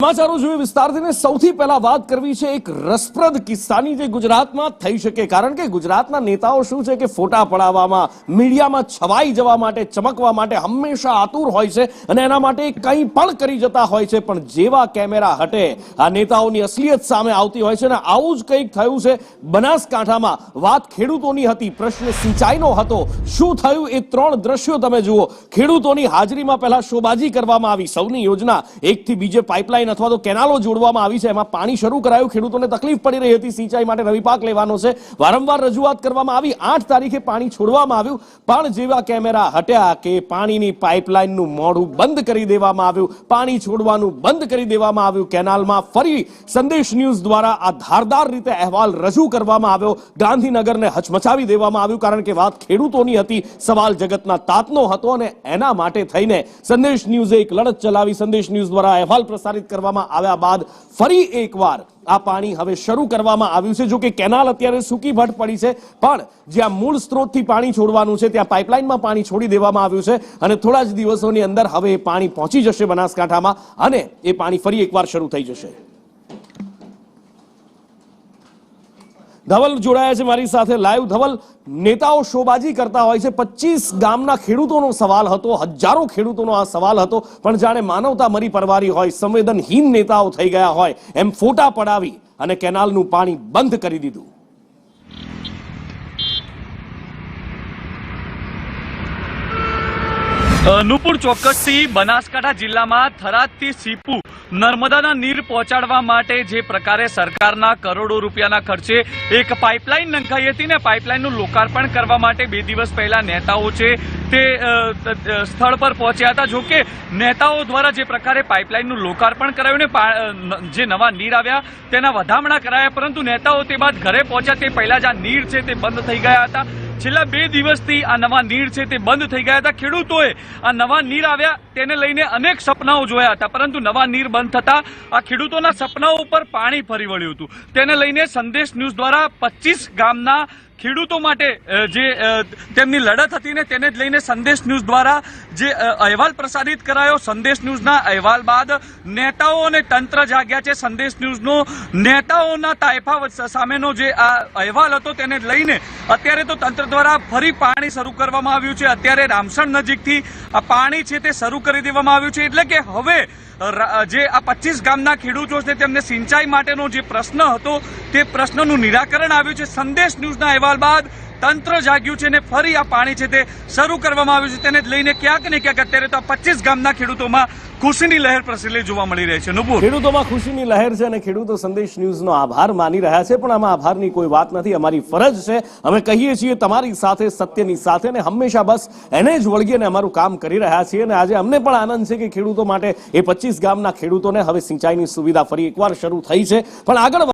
સમાચારો જોઈએ વિસ્તારથી સૌથી પહેલા વાત કરવી છે એક રસપ્રદ કિસ્સાની જે ગુજરાતમાં થઈ શકે, કારણ કે ગુજરાતના નેતાઓ શું છે કે ફોટા પડાવવામાં, મીડિયામાં છવાઈ જવા માટે, ચમકવા માટે હંમેશા આતુર હોય છે અને એના માટે કંઈ પણ કરી જતા હોય છે, પણ જેવા કેમેરા હટે આ નેતાઓની અસલિયત સામે આવતી હોય છે અને આવું જ કંઈક થયું છે બનાસકાંઠામાં। વાત ખેડૂતોની હતી, પ્રશ્ન સિંચાઈનો હતો। શું થયું એ ત્રણ દ્રશ્યો તમે જુઓ। ખેડૂતોની હાજરીમાં પહેલા શોબાજી કરવામાં આવી, સૌની યોજના એકથી બીજે પાઇપલાઇન अथवा तो केनालो जोड़वामां आवी छे, एमां पाणी शरू करायुं। खेडूतोने तकलीफ पड़ी रही हती, सिंचाई माटे रवि पाक लेवानो छे, वारंवार रजूआत करवामां आवी। 8 तारीखे पाणी छोड़वामां आव्युं, पण जेवा केमेरा हट्या के पाणीनी पाइपलाइननुं मोढुं बंद करी देवामां आव्युं, पाणी छोड़वानुं बंद करी देवामां आव्युं। केनालमां फरी संदेश न्यूज द्वारा आ धारदार रीते अहेवाल रजू करवामां आव्यो। गांधीनगरने हचमचावी देवामां आव्युं, कारण के वात खेडूतोनी हती, सवाल जगतना तातनो हतो अने एना माटे थईने संदेश न्यूजे एक लड़त चलावी। संदेश न्यूज द्वारा अहेवाल प्रसारित કરવામાં આવ્યા બાદ ફરી એકવાર આ પાણી હવે શરૂ કરવામાં આવ્યું છે। જો કે કેનાલ અત્યારે સૂકી ભટ પડી છે, પણ જ્યાં મૂળ સ્ત્રોતથી પાણી છોડવાનું છે ત્યાં પાઇપલાઇનમાં પાણી છોડી દેવામાં આવ્યું છે અને થોડા જ દિવસોની અંદર હવે એ પાણી પહોંચી જશે બનાસકાંઠામાં અને એ પાણી ફરી એકવાર શરૂ થઈ જશે। ધવલ જોડાયા છે મારી સાથે લાઈવ। ધવલ, नेताओं शोबाजी करता होय छे, 25 गामना खेडूतोनो सवाल हतो, हजारों खेडूतोनो आ सवाल हतो, पण जाणे मानवता मरी परवारी होय, संवेदनहीन नेताओ थई गया होय एम फोटा पडावी अने केनालनुं पाणी बंध करी दीधुं। નુપુર ચોક્કસથી બનાસકાંઠા જિલ્લામાં થરાદથી સીપુ નર્મદાના નીર પહોંચાડવા માટે જે પ્રકારે સરકારના કરોડો રૂપિયાના ખર્ચે એક પાઇપલાઇન નંખાઈ હતી ને પાઇપલાઇનનું લોકાર્પણ કરવા માટે 2 દિવસ પહેલા નેતાઓ છે તે સ્થળ પર પહોંચ્યા હતા। જો કે નેતાઓ દ્વારા જે પ્રકારે પાઇપલાઇનનું લોકાર્પણ કરાયું ને જે નવા નીર આવ્યા તેના વધામણા કરાયા, પરંતુ નેતાઓ તે બાદ ઘરે પહોંચ્યા તે પહેલા જ આ નીર છે તે બંધ થઈ ગયા હતા। છેલ્લા 2 દિવસથી આ નવા નીર છે તે બંધ થઈ ગયા હતા। ખેડૂતોએ આ નવા નીર આવ્યા તેને લઈને અનેક સપનાઓ જોયા હતા, પરંતુ નવા નીર બંધ થતા આ ખેડૂતોના સપનાઓ ઉપર પાણી ફરી વળ્યું હતું। તેને લઈને સંદેશ ન્યૂઝ દ્વારા 25 ગામના ખેડૂતો માટે જે તેમની લડત હતી ને તેને જ લઈને સંદેશ ન્યૂઝ દ્વારા જે અહેવાલ પ્રસારિત કરાયો। સંદેશ ન્યૂઝના અહેવાલ બાદ નેતાઓ અને તંત્ર જાગ્યા છે। સંદેશ ન્યૂઝનો નેતાઓના તાઇફા સામેનો જે આ અહેવાલ હતો તેને લઈને અત્યારે તો તંત્ર દ્વારા ફરી પાણી શરૂ કરવામાં આવ્યું છે। અત્યારે રામસણ નજીકથી આ પાણી છે તે શરૂ કરી દેવામાં આવ્યું છે, એટલે કે હવે જે આ 25 ગામના ખેડૂતો છે તેમને સિંચાઈ માટેનો જે પ્રશ્ન હતો તે પ્રશ્નનું નિરાકરણ આવ્યું છે। સંદેશ ન્યૂઝના અહેવાલ બાદ તંત્ર જાગ્યું છે અને ફરી આ પાણી છે તે શરૂ કરવામાં આવ્યું છે। તેને લઈને ક્યાંક ને ક્યાંક અત્યારે તો 25 ગામના ખેડૂતોમાં ખુશીની લહેર પ્રસરેલી જોવા મળી રહી છે। નુપુર, ખેડૂતોમાં ખુશીની લહેર છે અને ખેડૂતો સંદેશ ન્યૂઝનો આભાર માની રહ્યા છે, પણ આમાં આભારની કોઈ વાત નથી। અમારી ફરજ છે, અમે કહીએ છીએ તમારી સાથે, સત્યની સાથે, અને હંમેશા બસ એને જ વળગીને અમારું કામ કરી રહ્યા છીએ। અને આજે અમને પણ આનંદ છે કે ખેડૂતો માટે એ 25 ગામના ખેડૂતોને હવે સિંચાઈની સુવિધા ફરી એકવાર શરૂ થઈ છે, પણ આગળ